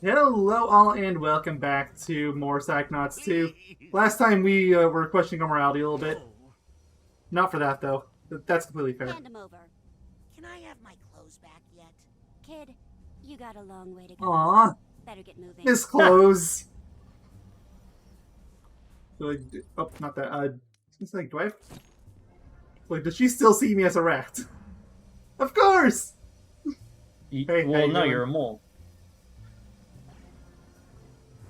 Hello, all, and welcome back to more Psychonauts 2. Last time we were questioning our morality a little bit. Not for that, though. That's completely fair. Hand him over. Can I have my clothes back yet? Kid, you got a long way to go. Aw, Better get moving. Miss Clothes. Like, oh, not that. It's like, do I have... Like, does she still see me as a rat? Of course! Hey, well, no, doing? you're a mole.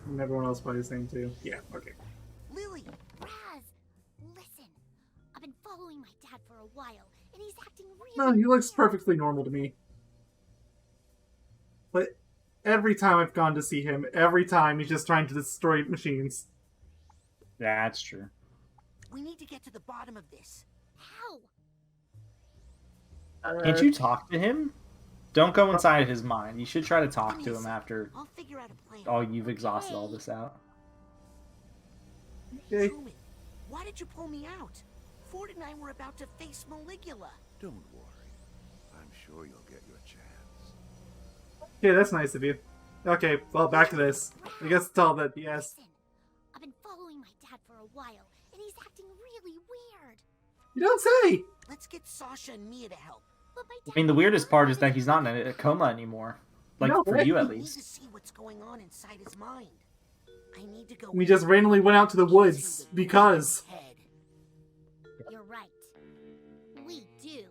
And everyone else probably the same, too. Yeah, okay. Lily! Raz, listen. I've been following my dad for a while, and he's acting really No, he looks weird. perfectly normal to me. But every time I've gone to see him, every time he's just trying to destroy machines. That's true. We need to get to the bottom of this. How? Can't you talk to him? Don't go inside his mind. You should try to talk to him after I'll figure out a plan. you've exhausted all this out. Okay. Truman, why did you pull me out? Ford and I were about to face Maligula. Don't worry. I'm sure you'll get your chance. Yeah, that's nice of you. Okay, well, back to this. I guess it's all that, yes. Listen. I've been following my dad for a while, and he's acting really weird. You don't say! Let's get Sasha and Mia to help. But my I dad mean, the weirdest part is that he's not in a coma anymore. Like, No, for right? you at I need to least. see what's going on inside his mind. I need to go. We just randomly went out to the woods, because... Head. You're right. We do.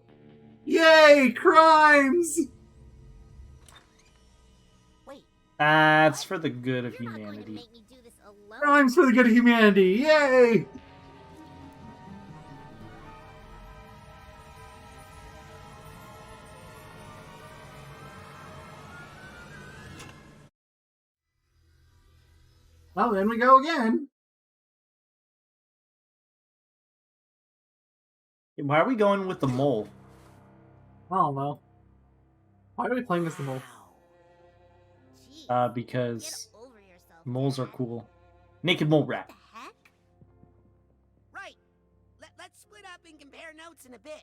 Yay! Crimes! Wait, That's for the good of You're not going to humanity. make me do this alone. Crimes for the good of humanity! Yay! Well, then we go again. Why are we going with the mole? I don't know. Why are we playing this the mole? Jeez, Because get over yourself, moles are Dad. cool. Naked mole rat. What the heck? right. Let's split up and compare notes in a bit.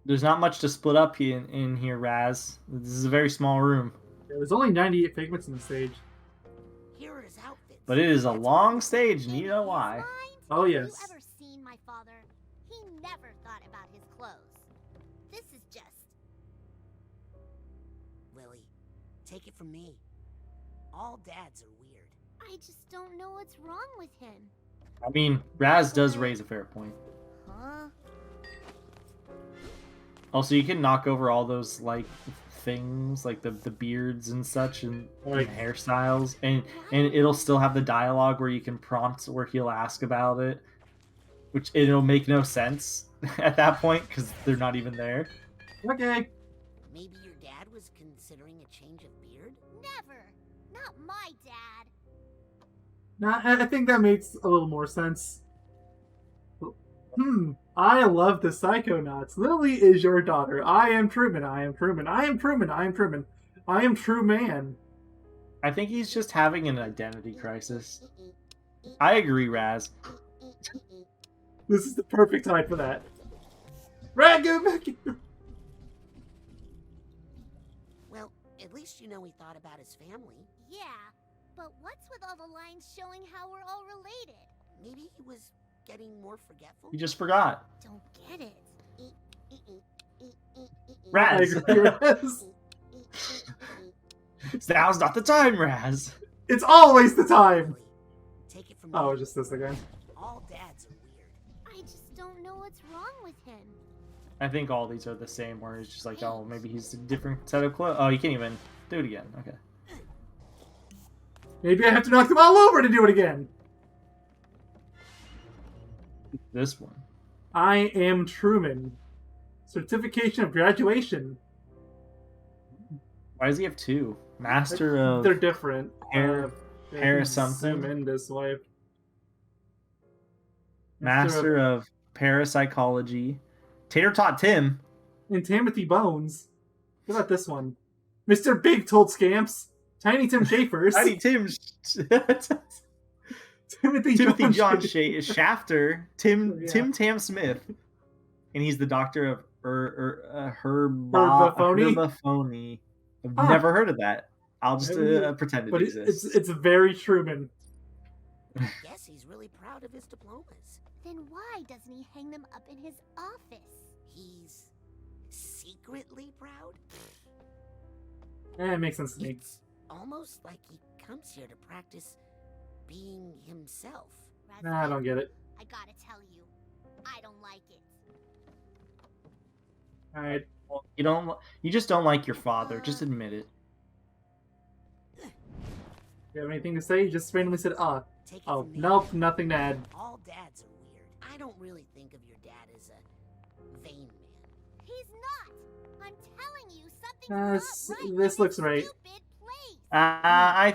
There's not much to split up in here, Raz. This is a very small room. There's only 98 figments in the stage. Here are his outfits. But it is a long stage, and In you know his why. mind, Oh, Have yes. you ever seen my father? He never thought about his clothes. This is just... Lily, take it from me. All dads are weird. I just don't know what's wrong with him. I mean, Raz does raise a fair point. Huh? Also, you can knock over all those like things, like the beards and such, and Like- hairstyles, and it'll still have the dialogue where you can prompt where he'll ask about it, which it'll make no sense at that point because they're not even there. Okay. Maybe your dad was considering a change of beard? Never! Not my dad! Nah, I think that makes a little more sense. I love the Psychonauts. Lily is your daughter. I am Truman. I am Truman. I am Truman. I am Truman. I am True Man. I think he's just having an identity crisis. I agree, Raz. This is the perfect time for that. Ragu back here. Well, at least you know he thought about his family. Yeah, but what's with all the lines showing how we're all related? Maybe he was getting more forgetful. He just forgot. Don't get it. I Raz! agree, Raz. Now's not the time, Raz! It's always the time. Lily, take it from Oh, me. just this again. All dads are weird. I just don't know what's wrong with him. I think all these are the same, where it's just like, oh, maybe he's a different set of clothes. Oh, you can't even do it again. Okay. Maybe I have to knock them all over to do it again. This one. I am Truman. Certification of graduation. Why does he have two? Master of... They're different. hair- hair something. Zoom in this way. Master of Parapsychology. Tater Tot Tim. And Timothy Bones. What about this one? Mr. Big Told Scamps. Tiny Tim Schafer's. Tiny Tim. Timothy John Shafter. Yeah. Tim Tam Smith. And he's the doctor of Herbaphony? Herbaphony. I've Huh. never heard of that. I'll just pretend it But exists. it's very Truman. Guess he's really proud of his diplomas. Then why doesn't he hang them up in his office? He's secretly proud? It makes sense to me. It's almost like he comes here to practice being himself. Nah, I don't get it. I gotta tell you, I don't like it. All right. Well, you just don't like your father. Just admit it. You have anything to say? You just randomly said, Take it oh, from me. nope, nothing to add. All dads are weird. I don't really think of your dad as a vain man. He's not. I'm telling you, something's not right. This in looks right. Stupid place. I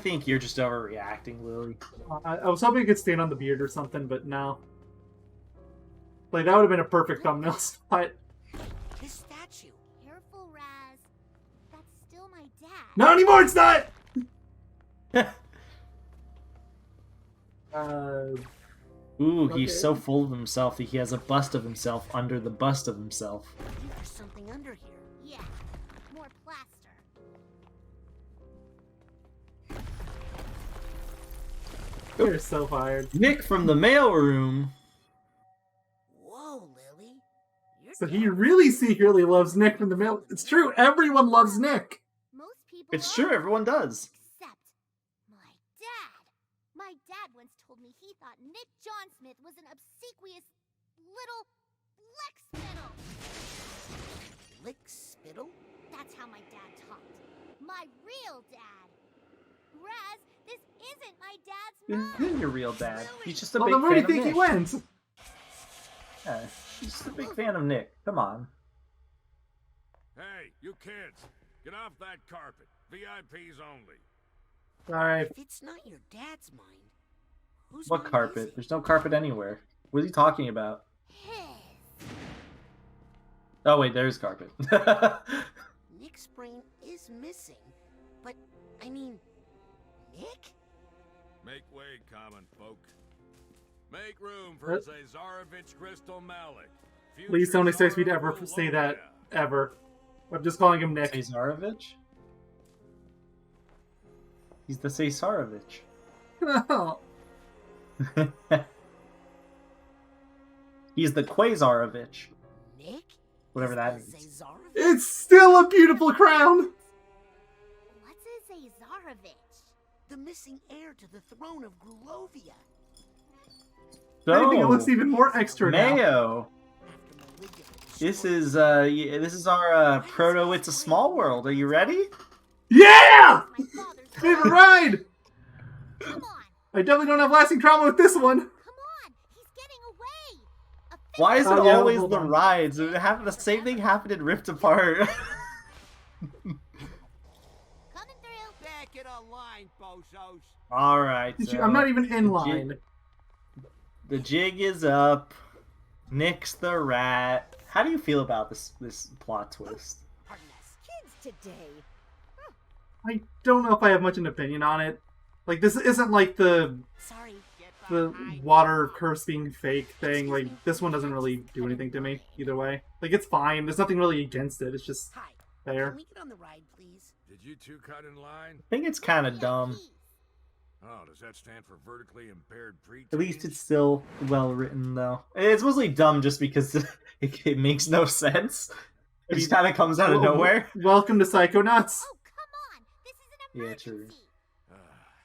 think you're just overreacting, Lily. I was hoping you could stand on the beard or something, but no. Like, that would have been a perfect thumbnail spot. His statue. Careful, Raz. That's still my dad. Not anymore, it's not! Ooh, Okay. he's so full of himself that he has a bust of himself under the bust of himself. I think there's something under here. Yeah, more plaster. You're so fired. Nick from the mailroom. Whoa, Lily. Your So he dad- really secretly loves Nick from the mail. It's true, everyone loves Nick. Most people It's are, true, everyone does. except my dad. My dad once told me he thought Nick John Smith was an obsequious little Lex Spittle. Lick spittle? That's how my dad talked. My real dad. Raz, this isn't my dad's This mom. isn't your real dad. He's just a Well, big then where do you fan of think he Nick. went? Yeah, he's just a big fan of Nick. Come on. Hey, you kids, get off that carpet. VIPs only. Alright. If it's not your dad's mind, whose What mind carpet? is it? There's no carpet anywhere. What are you talking about? His. Oh wait, there's carpet. Nick's brain is missing, but I mean, Nick? Make way, common folk. Make room for Zazarovich Crystal Malik. Please don't expect me to ever say that, ever. I'm just calling him Nick. Caesarovich? He's the Caesarovich. No. He's the Quasarovich. Nick? Whatever Is that the means. Zazarovich? It's still a beautiful crown! What's a Zazarovich? The missing heir to the throne of Grulovia. I think it looks even more extra now. Mayo. After Malignant This is our proto It's a Small World. Are you ready? Yeah! My father's Favorite ride! Come on, I definitely don't have lasting trauma with this one. come on. He's getting away. A Why is it Oh, yeah, always hold the on. rides? It happened. The same thing happened in Rift Apart. Coming through. Back in a line, bozos. All right. I'm not even in line. The jig is up. Nick's the rat. How do you feel about this plot twist? Pardon us. Kids today. I don't know if I have much an opinion on it. Like, this isn't like the Sorry. water curse being fake thing. Like, this one doesn't really do anything to me either way. Like, it's fine. There's nothing really against it. It's just Hi. there. Can we get on the ride, please? Did you two cut in line? I think it's kind of dumb. Oh, does that stand for vertically impaired preteens? At least it's still well written, though. It's mostly dumb just because it makes no sense. It just kind of comes out of nowhere. Welcome to Psychonauts. Oh, come on. This is an Yeah, emergency. true.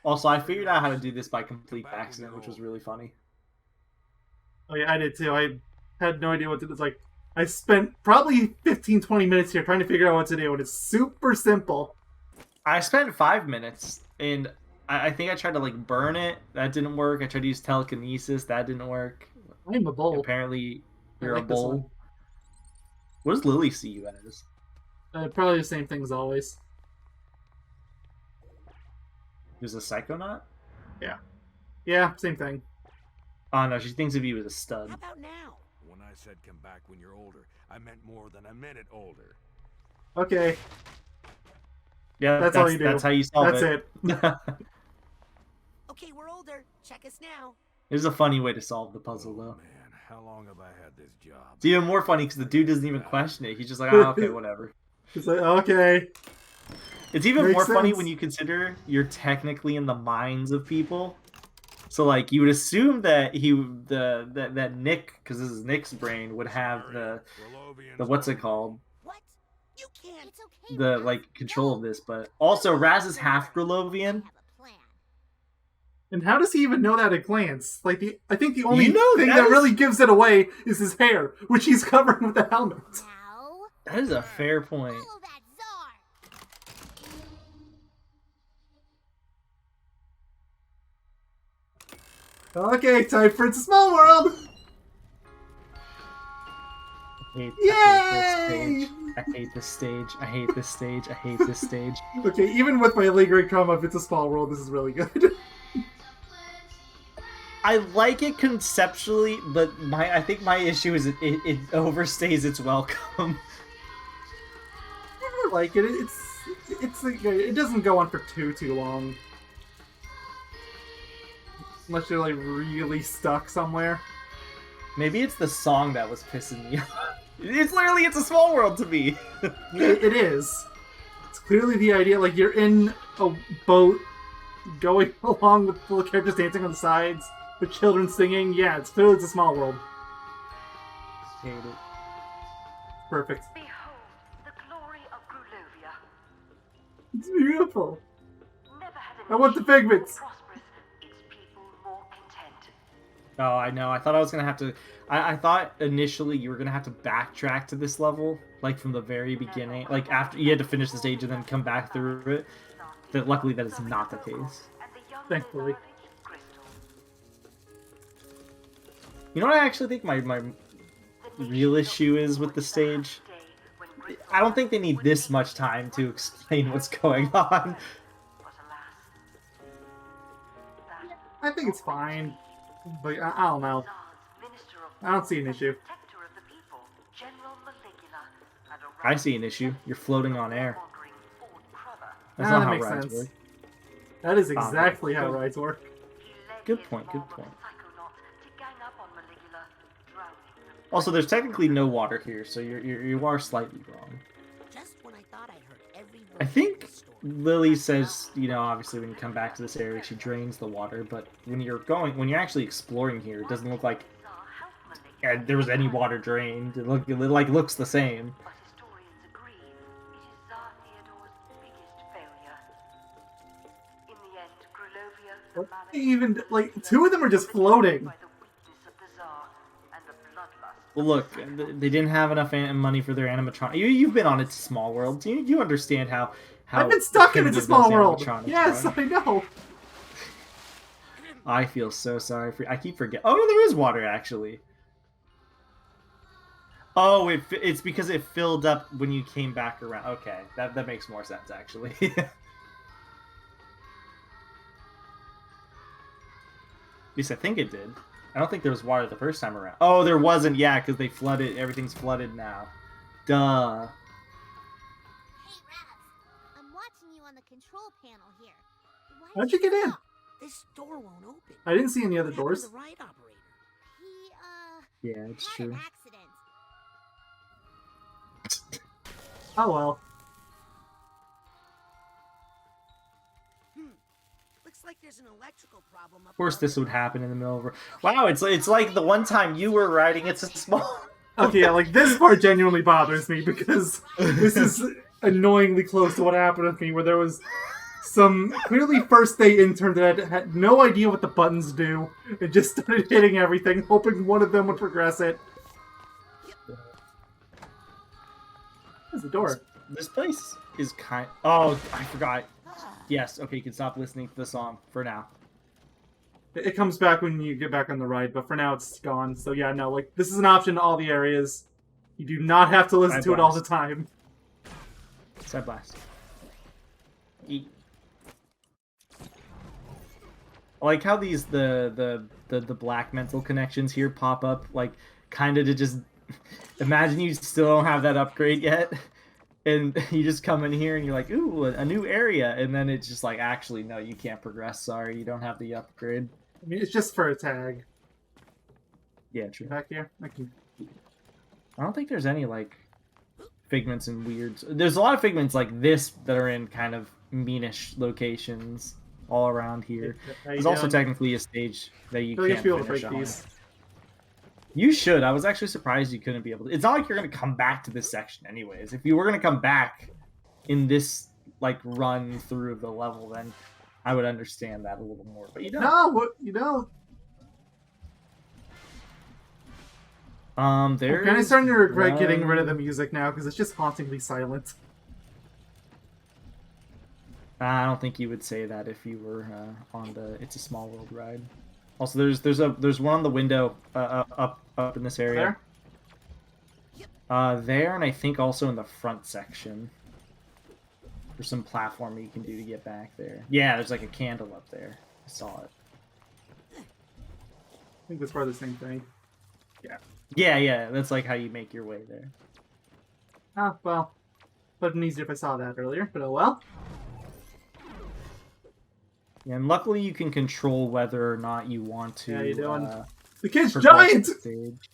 Also, I figured out how to do this by complete accident, which was really funny. Oh yeah, I did too. I had no idea what to do. It's like, I spent probably 15-20 minutes here trying to figure out what to do, and it's super simple. I spent 5 minutes, and I think I tried to burn it. That didn't work. I tried to use telekinesis. That didn't work. I'm a bull. Apparently, you're like a this bull. one. What does Lily see you as? Probably the same thing as always. Who's a psychonaut? Yeah, same thing. Oh no, she thinks of you as a stud. How about now? When I said come back when you're older, I meant more than a minute older. Okay, Yeah, That's all you do. That's how you solve that's it. it. Okay, we're older. Check us now. There's a funny way to solve the puzzle, though. Man, how long have I had this job? It's even more funny because the dude doesn't even question it. He's just like, oh, okay, whatever. It's like, okay. It's even Makes more funny sense. when you consider you're technically in the minds of people. So like you would assume that that Nick, because this is Nick's brain, would have the what's it called, What? You can't. It's okay, the Raz. like control of No. this. But also Raz is half Grulovian. I have a plan. And how does he even know that at glance? Like I think the only You know thing that that is- really gives it away is his hair, which he's covering with the helmet. Now, That is a fair point. follow that czar. Okay, time for It's a Small World. Yay! I hate this stage. I hate this stage. I hate this stage. Okay, even with my lingering trauma of It's a Small World, this is really good. I like it conceptually, but I think my issue is it overstays its welcome. I like it. It's like, it doesn't go on for too long. Unless you're like really stuck somewhere. Maybe it's the song that was pissing me off. It's literally It's a Small World to me. It is. It's clearly the idea, like you're in a boat going along with the characters dancing on the sides, with children singing. Yeah, it's clearly It's a Small World. Hate it. Perfect. Behold the glory of Grulovia. It's beautiful. Never had I want the nation more pigments. prosperous, its people more content. Oh, I know. I thought I was gonna have to. I thought initially you were gonna have to backtrack to this level, like from the very beginning, like after you had to finish the stage and then come back through it. But luckily, that is not the case. And the young Thankfully. Lazarevich crystal. You know what I actually think my The real nations of issue is war with the is stage. day when crystal I don't think they need would this be much time to explain what's going on. But alas, that I think it's fine. But I don't know. Tsar's Minister of I don't see an issue. Protector of the people, General Maligula, and a I see an issue. You're floating on air. wandering Ford Crother. That's Ah, not that how makes rides sense. work. That is exactly how rides work. He led Good his point, good mob of point. Psychonauts to gang up on Maligula, drowning them. Also, there's technically no water here, so you are slightly wrong. Just when I thought I'd heard every I version think of the story. Lily says, you know, obviously when you come back to this area, she drains the water, but when you're actually exploring here, it doesn't look like Tsar helped Maligula, there was any water drained. It looks the same. but historians agree it is Tsar Theodore's biggest failure. In the end, Grulovia, the What? malady Even like two of them are just floating. by the weakness of the Tsar and the bloodlust. Well, look, they didn't have enough money for their animatronic. You've been on It's a Small World. You understand how I've been stuck in It's a primitive Small those World. animatronics Yes, are. I know. I feel so sorry for. I keep forgetting. Oh, no, there is water actually. Oh, it's because it filled up when you came back around. Okay, that makes more sense actually. At least I think it did. I don't think there was water the first time around. Oh, there wasn't. Yeah, because they flooded. Everything's flooded now. Duh. Hey, Raz. I'm watching you on the control panel here. Why How'd you get in? stop? This door won't open. I didn't see any other What happened doors. to the ride operator? He, Yeah, it's had true. an accident. Oh well. Looks like there's an electrical problem up Of course, above. this would happen in the middle of. Wow, it's like the one time you were riding It's a Small. Okay, yeah, like this part genuinely bothers me because this is annoyingly close to what happened with me, where there was some clearly first day intern that had no idea what the buttons do and just started hitting everything, hoping one of them would progress it. There's the door. This place is kind. Oh, I forgot. Yes, okay, you can stop listening to the song for now. It comes back when you get back on the ride, but for now it's gone. So yeah, no, like this is an option in all the areas. You do not have to listen Side to it all the blast. time. Side blast. Eat. I like how these the black mental connections here pop up, like kind of to just imagine you still don't have that upgrade yet, and you just come in here and you're like, ooh, a new area, and then it's just like, actually, no, you can't progress. Sorry, you don't have the upgrade. I mean, it's just for a tag. Yeah, true. Back here, I can. I don't think there's any like figments in weird. There's a lot of figments like this that are in kind of meanish locations all around here. There's also technically a stage that you can't be able to finish break on. these. You should. I was actually surprised you couldn't be able to. It's not like you're going to come back to this section anyways. If you were going to come back in this like run through the level, then I would understand that a little more. But you don't. No, what you don't. There's I'm kind of starting to regret getting rid of the music now because it's just hauntingly silent. I don't think you would say that if you were on the It's a Small World ride. Also, there's one on the window up in this area. There, and I think also in the front section. There's some platforming you can do to get back there. Yeah, there's like a candle up there. I saw it. I think that's probably the same thing. Yeah. Yeah, that's like how you make your way there. Ah, well. Would have been easier if I saw that earlier, but oh well. Yeah, and luckily you can control whether or not you want to. Yeah, you doing? The kid's progress giant! the stage.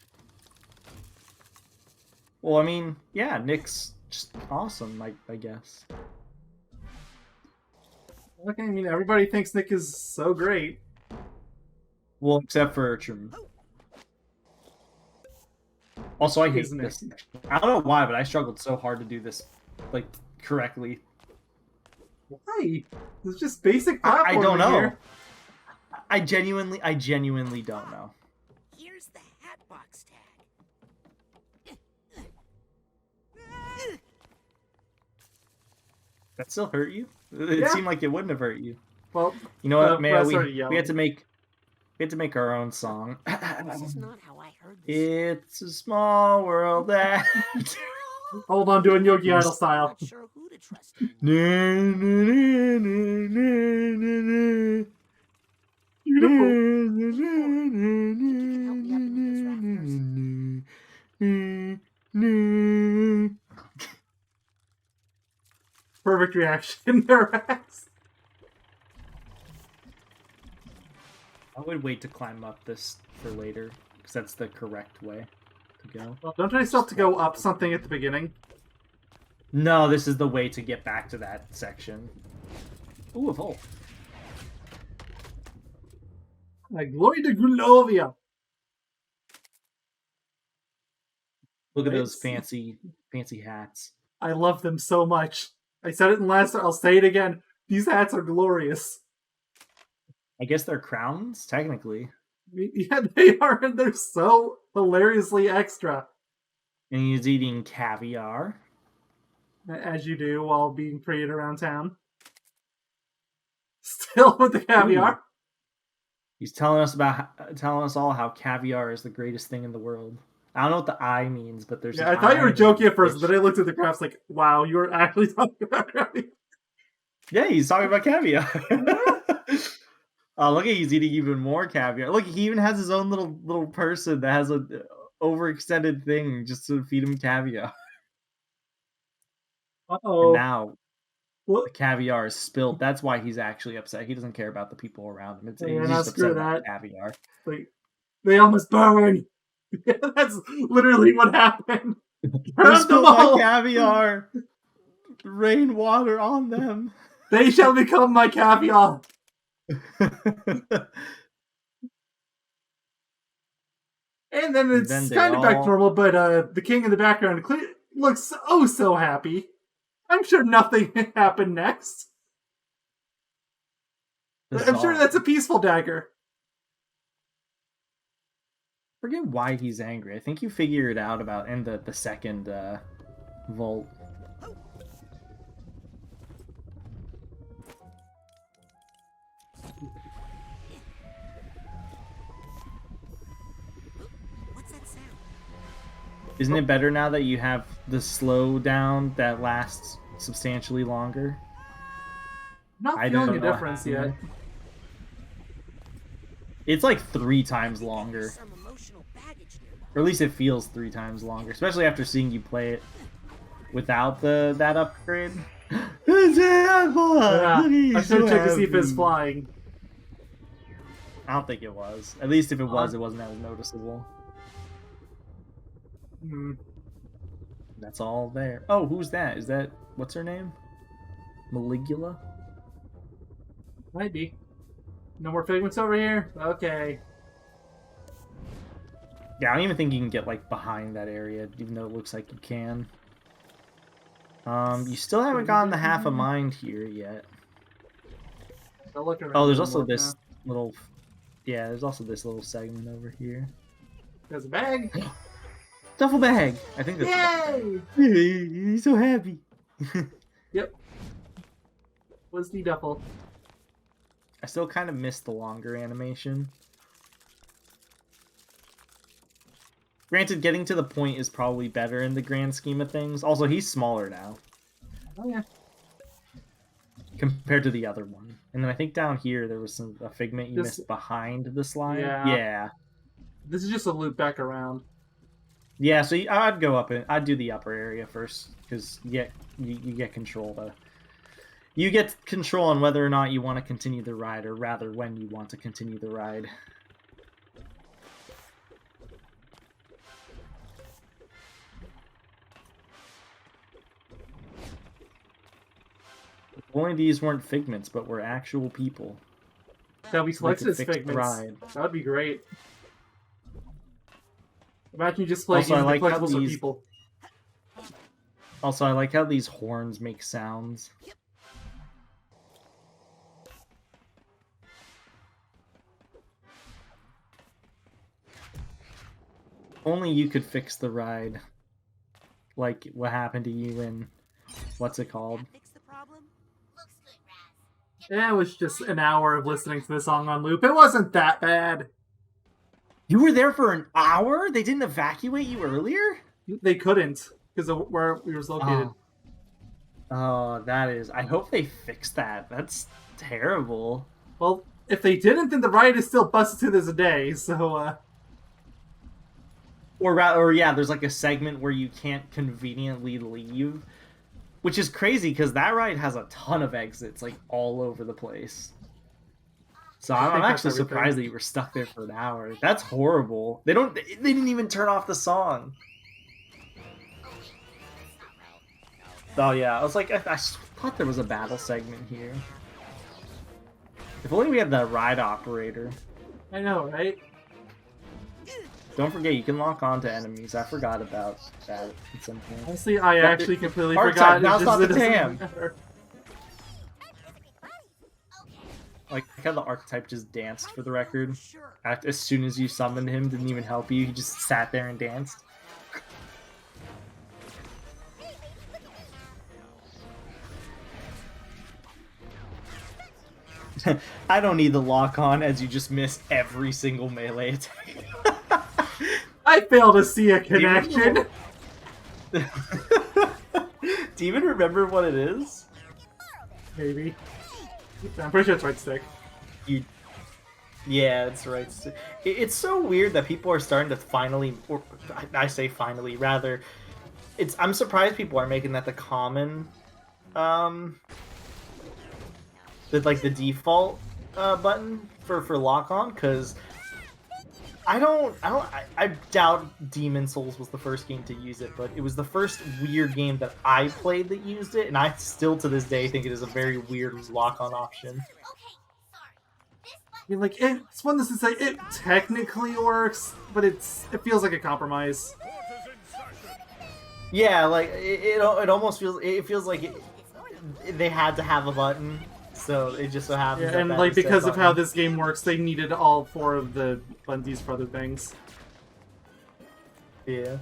Well, I mean, yeah, Nick's just awesome, I guess. Okay, I mean, everybody thinks Nick is so great. Well, except for Ertrum. Also, I hate Isn't this it? section. I don't know why, but I struggled so hard to do this, like, correctly. Why? It's just basic I platforming don't know. here. I genuinely don't know. Here's the Hatbox tag. That still hurt you? It Yeah. seemed like it wouldn't have hurt you. Well, You know what, Maya? Russ We started had yelling. to make our own song. This is not how I heard this. It's a small world that. hold on, doing Yogaidr I'm style. not sure who to trust anymore. Beautiful. Perfect reaction there, Rex. I would wait to climb up this for later, because that's the correct way to go. Well, don't I still have to go up something at the beginning? No, this is the way to get back to that section. Ooh, a vault. Like, glory to Grulovian. Look at Right. those fancy hats. I love them so much. I said it in last, I'll say it again. These hats are glorious. I guess they're crowns, technically. Yeah, they are, and they're so hilariously extra. And he's eating caviar. As you do while being paraded around town. Still with the caviar. He's telling us all how caviar is the greatest thing in the world. I don't know what the I means, but there's. Yeah, an I thought you were I joking at first, which- but then I looked at the graphs like, wow, you were actually talking about caviar. Yeah, he's talking about caviar. Oh, look at he's eating even more caviar. Look, he even has his own little person that has a overextended thing just to feed him caviar. Uh-oh. And now What? the caviar is spilled. That's why he's actually upset. He doesn't care about the people around him. Yeah, He's now just screw upset about that. caviar. Like, they almost burn. That's literally what happened. They Burn them spilled my all. caviar. Rain water on them. They shall become my caviar. And then it's then they kind of back all- to normal, but the king in the background looks oh so happy. I'm sure nothing happened next. I'm sure that's a peaceful dagger. Forget why he's angry. I think you figure it out about in the second vault. What's that sound? Isn't it better now that you have the slowdown that lasts substantially longer? Not I feeling don't a know difference how. yet. It's like 3 times longer. Some emotional baggage nearby. Or at least it feels 3 times longer. Especially after seeing you play it without that upgrade. Yeah, I should have checked to see if it's flying. I don't think it was. At least if it was, it wasn't as noticeable. Hmm. That's all there. Oh, who's that? Is that what's her name? Maligula? Might be. No more figments over here? Okay. Yeah, I don't even think you can get like behind that area, even though it looks like you can. You still haven't gotten the half a mind here yet. Oh, there's also this little... Yeah, there's also this little segment over here. There's a bag. Duffel bag! I think that's Yay! He's so happy. Yep. What's the duffel? I still kind of miss the longer animation. Granted, getting to the point is probably better in the grand scheme of things. Also, he's smaller now. Oh, yeah. Compared to the other one. And then I think down here there was a figment you missed behind the slide. Yeah. This is just a loop back around. Yeah, so I'd go up and I'd do the upper area first, because you get control you get control on whether or not you want to continue the ride, or rather when you want to continue the ride. If only these weren't figments, but were actual people. That we selected as fix the figments. ride. That would be great. Imagine you just play Also, I using like the how collectibles of these- people. Also, I like how these horns make sounds. Only you could fix the ride. Like what happened to you in... What's it called? Fix the problem? Looks good, Raz. It was just an hour of listening to the song on loop. It wasn't that bad. You were there for an hour? They didn't evacuate you earlier? They couldn't, because of where we were located. Oh, that is... I hope they fix that. That's terrible. Well, if they didn't, then the ride is still busted to this day, so, Or yeah, there's like a segment where you can't conveniently leave, which is crazy because that ride has a ton of exits, like all over the place. So I'm think that's actually everything. surprised that you were stuck there for an hour. That's horrible. They didn't even turn off the song. Oh yeah, I was like, I thought there was a battle segment here. If only we had the ride operator. I know, right? Don't forget, you can lock on to enemies. I forgot about that at some point. Honestly, I Yeah, actually completely Archetype, forgot. now's not the It doesn't time. matter. Like how the archetype just danced, for the record. Sure. As soon as you summoned him, didn't even help you. He just sat there and danced. I don't need the lock on, as you just miss every single melee attack. I fail to see a connection. Do you even remember what it is? Maybe. I'm pretty sure it's right stick. Yeah, it's right. It's so weird that people are starting to finally, or I say finally, rather, I'm surprised people are making that the common, the default button for lock on, because I doubt Demon Souls was the first game to use it, but it was the first weird game that I played that used it, and I still to this day think it is a very weird lock on option. Okay, sorry. This I mean, like, it's one to say it technically works, but it feels like a compromise. Yeah, like it almost feels like they had to have a button, so it just so happens. Yeah, and that like is that because of button. how this game works, they needed all 4 of the bunties for other things. Yeah.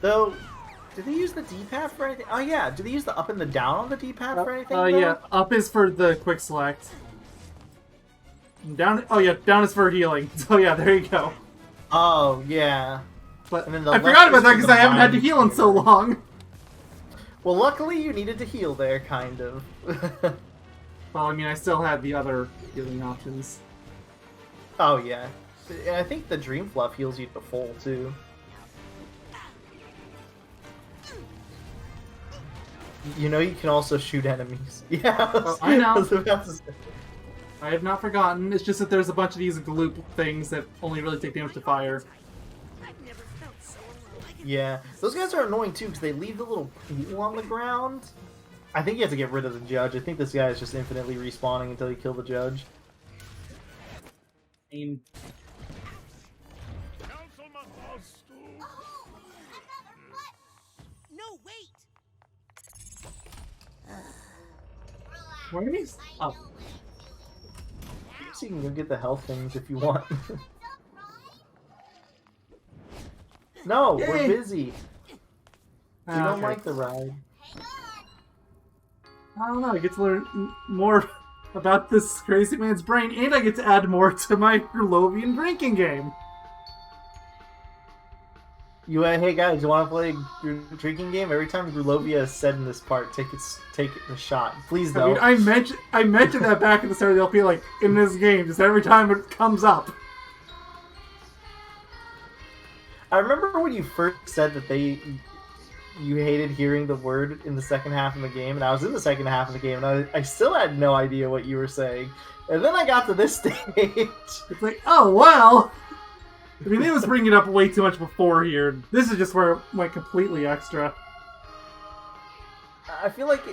Though, do they use the D-pad for anything? Oh yeah, do they use the up and the down on the D-pad for anything? though? Yeah, up is for the quick select. Down, oh yeah, down is for healing. So yeah, there you go. Oh yeah. But And then the I left forgot about is that for because the I haven't had to mind. heal in so long. Well, luckily you needed to heal there, kind of. Well, I mean, I still had the other healing options. Oh yeah. And I think the Dream Fluff heals you to full too. You know you can also shoot enemies. Yeah, I know. was about to say. I have not forgotten. It's just that there's a bunch of these gloop things that only really take damage to fire. Yeah, those guys are annoying too because they leave the little pool on the ground. I think you have to get rid of the judge. I think this guy is just infinitely respawning until you kill the judge. I mean, No, wait! where are these? Oh, So you can go get the health things if you want. No, Yay! we're busy. We don't okay. like the ride. I don't know. I get to learn more about this crazy man's brain, and I get to add more to my Grulovian drinking game. Hey guys, you want to play a drinking game? Every time Grulovia is said in this part, take a shot. Please I don't. mean, I mentioned that back at the start of the LP, like, in this game, just every time it comes up. I remember when you first said that you hated hearing the word in the second half of the game, and I was in the second half of the game, and I still had no idea what you were saying. And then I got to this stage. It's like, oh, well. I mean, they was bringing it up way too much before here. This is just where it went completely extra. I feel like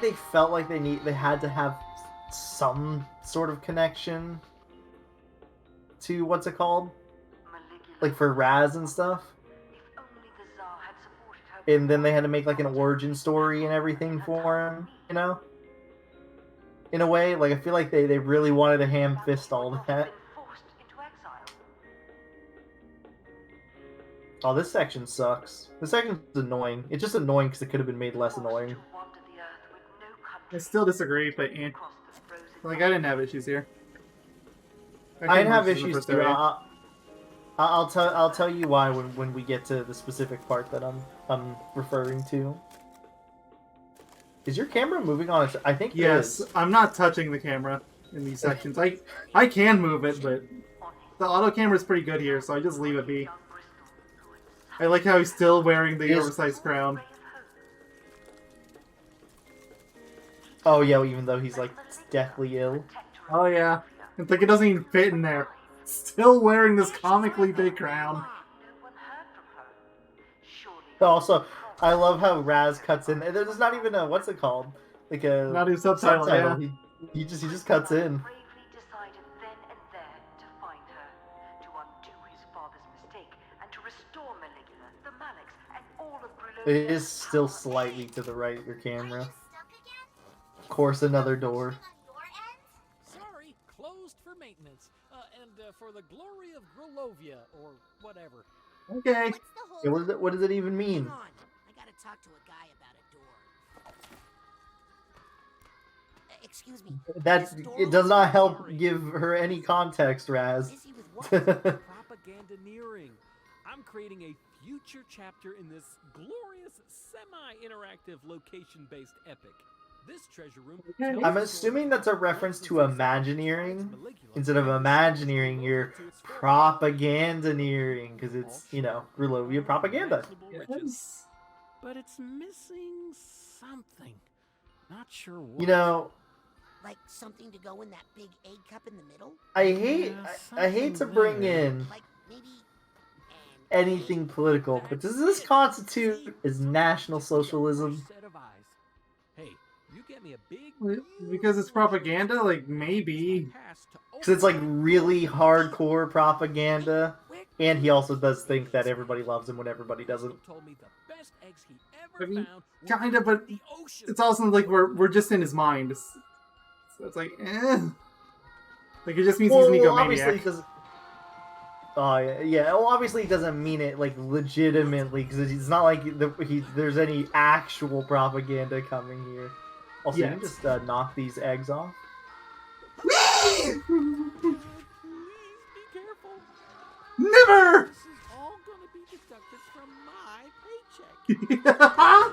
they felt like they had to have some sort of connection to what's it called? Like for Raz and stuff. And then they had to make like an origin story and everything for him, you know? In a way, like I feel like they really wanted to ham fist all that. Oh, this section sucks. This section's annoying. It's just annoying because it could have been made less annoying. I still disagree, but like I didn't have issues here. I didn't have issues too. I'll tell you why when we get to the specific part that I'm referring to. Is your camera moving on its? I think yes. it is. I'm not touching the camera in these sections. I can move it, but the auto camera is pretty good here, so I just leave it be. I like how he's still wearing the oversized crown. Oh yeah, even though he's like deathly ill. Oh yeah, it's like it doesn't even fit in there. Still wearing this comically big crown. Also, I love how Raz cuts in. There's not even a what's it called? Like a not even subtitle. Yeah. He just cuts in. It is still slightly to the right of your camera. Of course, another door. Sorry, closed for maintenance. And for the glory of Grulovia, or whatever. Okay. Yeah, what does it even mean? Hang on. I gotta talk to a guy about a door. Excuse me. It does not help give her any context, Raz. Busy with what? Propagandaneering. I'm creating a future chapter in this glorious semi-interactive location-based epic. This treasure room. I'm assuming that's a reference to Imagineering. Instead of Imagineering, you're Propagandaneering, because it's, you know, Grulovia propaganda. Yes. But it's missing something. Not sure what. You know, Like something to go in that big egg cup in the middle? I hate to bring in Like maybe anything political, but does this constitute as National Socialism? Set of eyes. Hey, you get me a big Because it's propaganda, like maybe. Because it's like really hardcore propaganda, and he also does think that everybody loves him when everybody doesn't. I mean, kinda, but it's also like we're just in his mind. So it's like, eh. Like it just means he's an egomaniac. Yeah. Well, obviously he doesn't mean it like legitimately, because it's not like there's any actual propaganda coming here. Also, you can just knock these eggs off. Please be careful. Never! This is all gonna be deducted from my paycheck.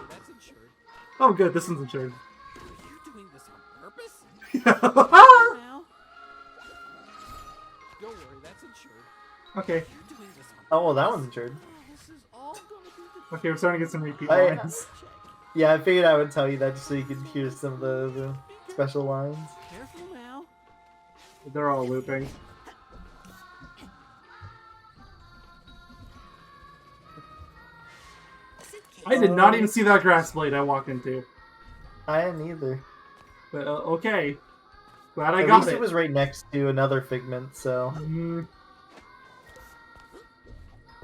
That's insured. Oh, good. This one's insured. Are you doing this on purpose? Okay. Now? Don't worry, that's insured. Okay, You're doing this on Oh, well, that one's insured. This is all gonna be deducted we're starting to get some repeat I- lines. Yeah, I figured I would tell you that just so you could hear some of the special lines. Careful now. They're all looping. I did not even see that grass blade I walked into. I didn't either. But okay. Glad I At got least it. it was right next to another figment, so...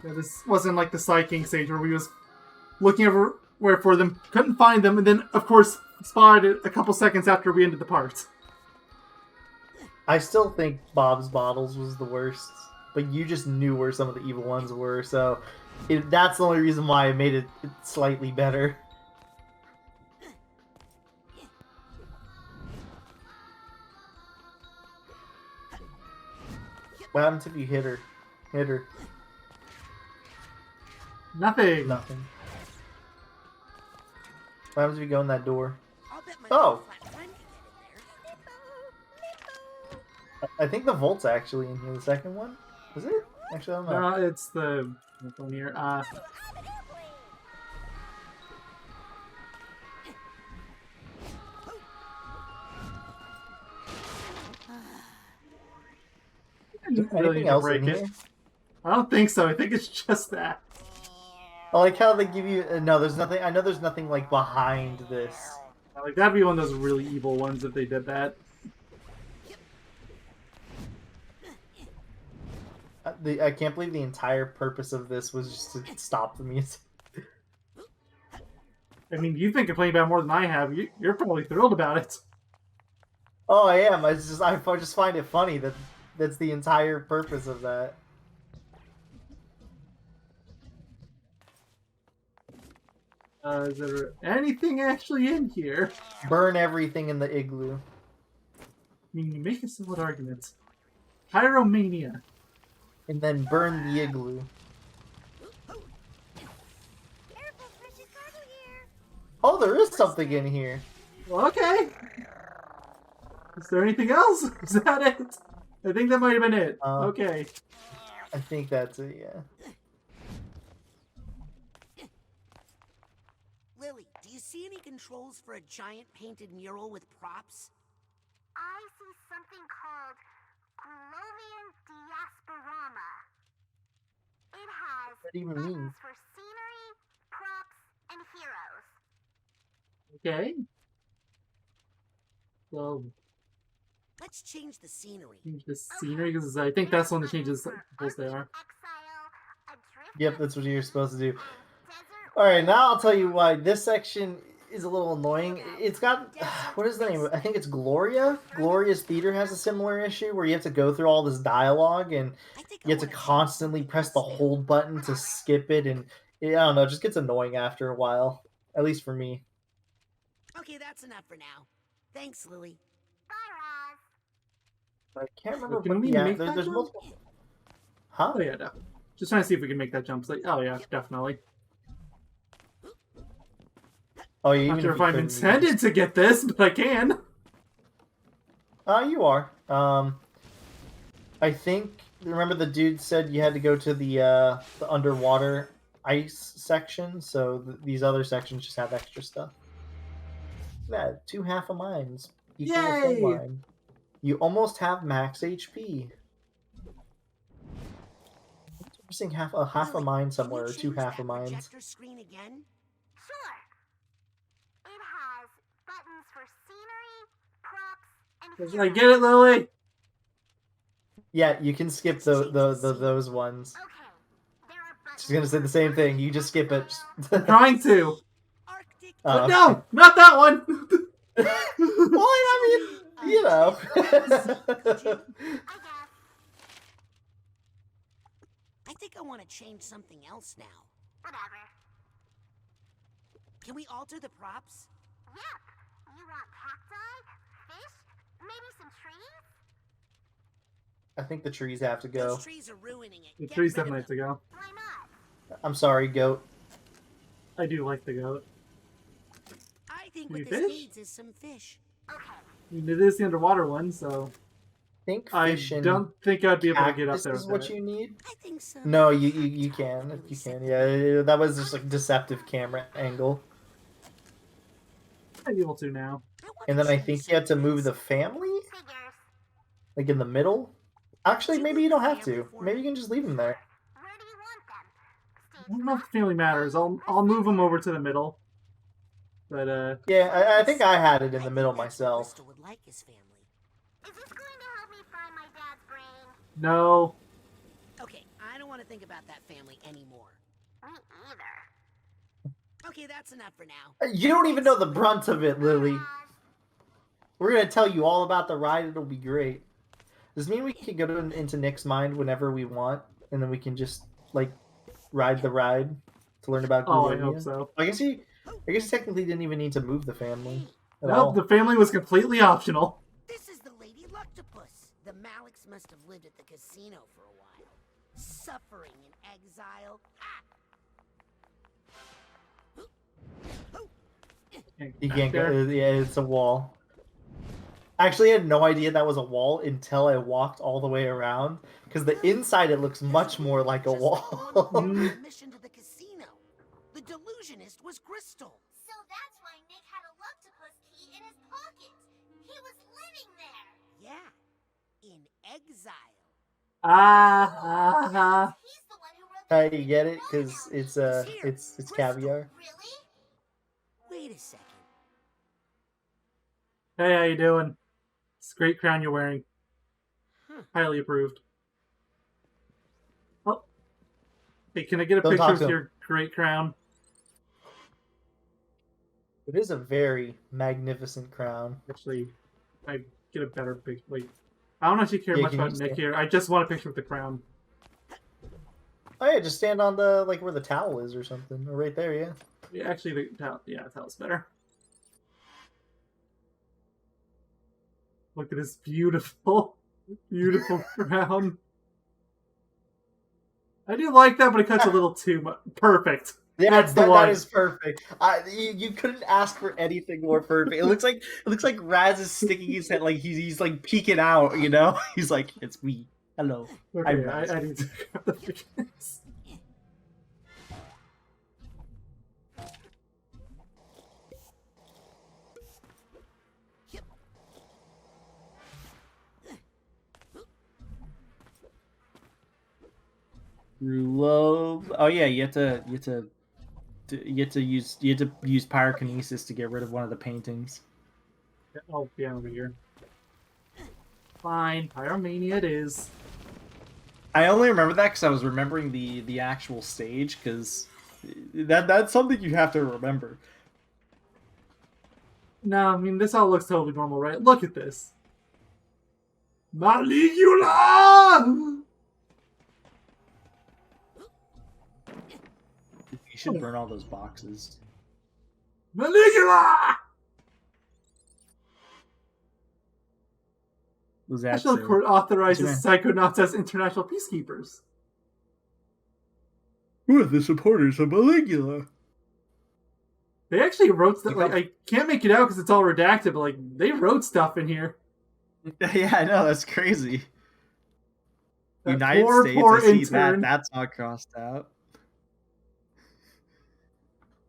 Yeah, this wasn't like the Psyking stage where we was looking everywhere for them, couldn't find them, and then, of course, spotted it a couple seconds after we ended the part. I still think Bob's Bottles was the worst, but you just knew where some of the evil ones were, so that's the only reason why I made it slightly better. What happens if you hit her? Hit her. Nothing. Nothing. What happens if you go in that door? I'll bet my Oh! flat friend can get in there. I think the Volt's actually in here, the second one. Is it? Actually, I don't know. No, it's the one here. Anything else in here? I don't think so. I think it's just that. I like how they give you... no, there's nothing... I know there's nothing, like, behind this. Like, that'd be one of those really evil ones if they did that. I can't believe the entire purpose of this was just to stop the music. I mean, you think you're playing about more than I have. You're probably thrilled about it. Oh, I am. I just find it funny that that's the entire purpose of that. Is there anything actually in here? Burn everything in the igloo. I mean, you make a solid argument. Pyromania. And then burn the igloo. Careful, precious cargo here. Oh, there is something in here. Well, okay. Is there anything else? Is that it? I think that might have been it. Okay. I think that's it, yeah. Lily, do you see any controls for a giant painted mural with props? I see something called Grulovian Diasporama. It has What do you even mean? buttons for scenery, props, and heroes. Okay. So, Let's change the scenery. change the scenery, because I think that's one that changes the rules they are. Yep, that's what you're supposed to do. Alright, now I'll tell you why this section is a little annoying. It's got... what is the name? I think it's Gloria? Gloria's Theater has a similar issue where you have to go through all this dialogue and you have to constantly press the hold button to skip it, and I don't know, it just gets annoying after a while. At least for me. Okay, that's enough for now. Thanks, Lily. I can't remember Can what we make that there's jump? multiple... Huh? Oh, yeah, no. Just trying to see if we can make that jump. It's like, oh, yeah, definitely. Oh, yeah, Not even sure if if you I'm couldn't, intended to get this, but I can. You are. I think... Remember the dude said you had to go to the underwater ice section, so these other sections just have extra stuff. Yeah, 2 half a mines equal a full Yay! mine. You almost have max HP. I'm seeing half a mine somewhere, or Can you 2 change half a that mines. projector screen again? Sure. It has buttons for scenery, props, and I heroes. get it, Lily. Yeah, you can skip those ones. Okay. There are buttons. She's gonna say the same thing. You just skip it. Trying to. Arctic. But no, not that one. Well, I mean, you know. I think I want to change something else now. Whatever. Can we alter the props? Yep. You want cacti, fish, maybe some trees? I think the trees have to go. Those trees are ruining it. The Get trees rid of definitely have to them. go. Why not? I'm sorry, goat. I do like the goat. I think Any what this fish? needs is some fish. Okay. I mean, it is the underwater one, so I think I fish and don't think I'd be able to get up cactus there is with what it. you need. I think so. No, you can. You can. Yeah, that was just like deceptive camera angle. I'd be able to now. I wanna And then I change think you had to some move things. the family? Figures. Like in the middle? Actually, maybe you don't have to. Maybe you can just leave them there. Where do you want them? I don't know if family matters. I'll move him over to the middle. But Yeah, I think I had it in the middle myself. Crystal would like his family. Is this going to help me find my dad's brain? no. Okay, I don't want to think about that family anymore. Me either. Okay, that's enough for now. You don't even know the brunt of it, Lily. We're gonna tell you all about the ride. It'll be great. Does this mean we can go into Nick's mind whenever we want, and then we can just like ride the ride to learn about Oh, I Grulovian? hope so. I guess you technically didn't even need to move the family at Nope, all. the family was completely optional. This is the Lady Luctopus. The Maliks must have lived at the casino for a while. Suffering in exile. Ah! You can't go. Yeah, it's a wall. Actually, I had no idea that was a wall until I walked all the way around. Because the inside, it looks much more like a wall. Mission to the casino. The delusionist was Crystal. So that's why Nick had a Luctopus key in his pocket. He was living there. Yeah, in exile. He's the one who wrote the You get it? Because it's Crystal. caviar. Really? Wait a second. Hey, how you doing? It's a great crown you're wearing. Huh. Highly approved. Oh. Hey, can I get a Don't picture talk of to him. your great crown? It is a very magnificent crown. Actually, I get a better picture. Wait. I don't actually care Yeah, much can you about Nick stand- here. I just want a picture of the crown. Oh yeah, just stand on the like where the towel is or something, or right there. Yeah. Yeah, actually, the towel's better. Look at this beautiful, beautiful crown. I do like that, but it cuts a little too much. Perfect. Yeah, That's the that one. is perfect. You couldn't ask for anything more perfect. It looks like Raz is sticking his head like he's like peeking out. You know, he's like, it's me. Hello. Okay, Raz. I need to grab the pictures. Grulov. Oh yeah, you have to use pyrokinesis to get rid of one of the paintings. Oh, yeah, over here. Fine, Pyromania it is. I only remember that because I was remembering the actual stage, because that's something you have to remember. No, I mean, this all looks totally normal, right? Look at this. Maligula! You should burn all those boxes. Maligula! Was that Special Court authorizes What's Psychonauts as international peacekeepers. Who are the supporters of Maligula? They actually wrote stuff. Like, I can't make it out because it's all redacted, but like they wrote stuff in here. Yeah, I know, that's crazy. That United poor, States, poor I see intern. that's not crossed out.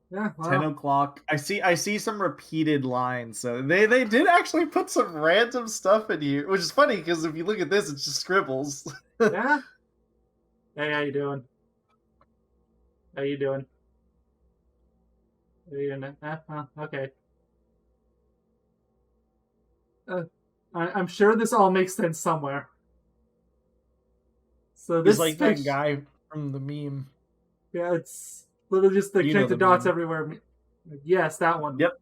Yeah, wow. 10 o'clock. I see some repeated lines. So they did actually put some random stuff in here, which is funny because if you look at this, it's just scribbles. Yeah. Hey, how you doing? How you doing? How you doing? Okay. I'm sure this all makes sense somewhere. So this It's like that guy from the meme. Yeah, it's literally just the You know connected the dots meme. everywhere. Yes, that one. Yep.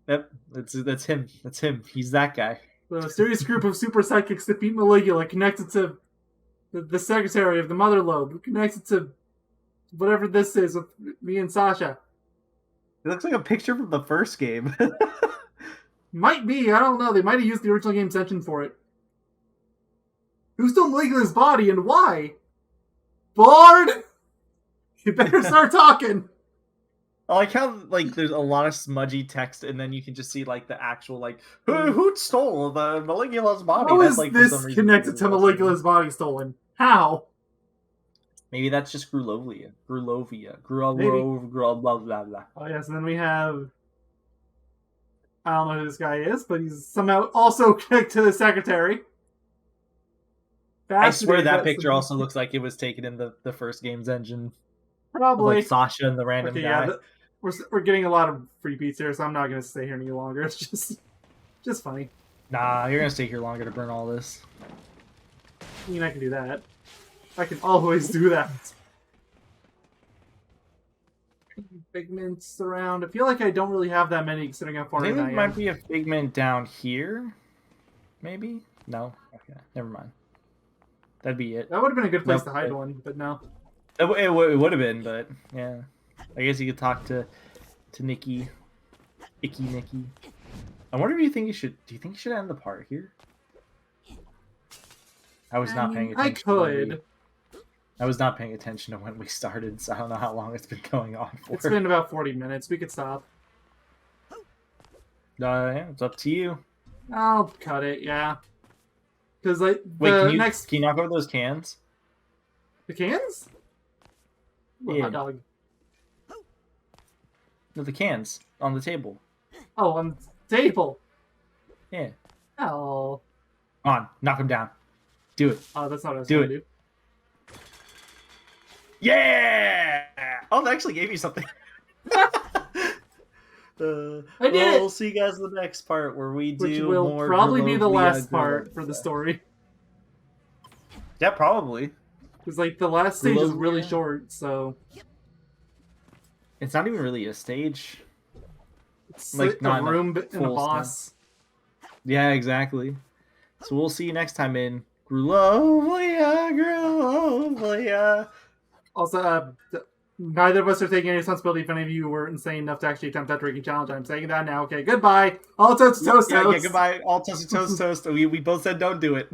That's him. That's him. He's that guy. The mysterious group of super psychics defeat Maligula, connected to the secretary of the Mother Lobe, connected to whatever this is with me and Sasha. It looks like a picture from the first game. Might be, I don't know. They might have used the original game's engine for it. Who stole Maligula's body and why? Bard! You better start talking. I like how there's a lot of smudgy text, and then you can just see the actual who stole the Maligula's body. How That's, is for some this reason connected to really awesome. Maligula's body stolen? How? Maybe that's just Grulovia. Maybe. Blah blah blah. Oh yes, and then we have... I don't know who this guy is, but he's somehow also connected to the secretary. I swear fascinated that by picture some- also looks like it was taken in the first game's engine. Of, Probably. like Sasha and the random Okay, guy. yeah, we're getting a lot of free beats here, so I'm not gonna stay here any longer. It's just funny. Nah, you're gonna stay here longer to burn all this. I mean, I can do that. I can always do that. Figments around. I feel like I don't really have that many considering how far I think in I there am. might be a figment down here. Maybe? No? Okay, never mind. That'd be it. That would have been a good place Nope. to hide one, but no. It would have been, but yeah. I guess you could talk to Nikki. Icky Nikki. I wonder if you think you should... Do you think you should end the part here? I was not paying I attention. could. I was not paying attention to when we started, so I don't know how long it's been going on for. It's been about 40 minutes. We could stop. Yeah, it's up to you. I'll cut it, yeah. Because, like, Wait, the can you next... knock over those cans? The cans? What, Yeah. hot dog? No, the cans on the table. Oh, on the table. Yeah. Oh. Come on, knock them down. Do it. Oh, that's not what I was Do going to it. do. Yeah! Oh, that actually gave you something. I did it! We'll see you guys in the next part where we Which do will more probably be the Grulovian last part for the Grulovian. story. Yeah, probably. Because, like, the last stage is really Grulovian. short, so... It's not even really a stage. It's Like, like not a in a room and a full boss. Yeah, exactly. So we'll see you next time in Grulovia, Grulovia. Also, neither of us are taking any responsibility if any of you were insane enough to actually attempt that drinking challenge. I'm saying that now. Okay, goodbye. All toast, toast, Yeah, toast. goodbye. All toast, toast, toast. We both said don't do it.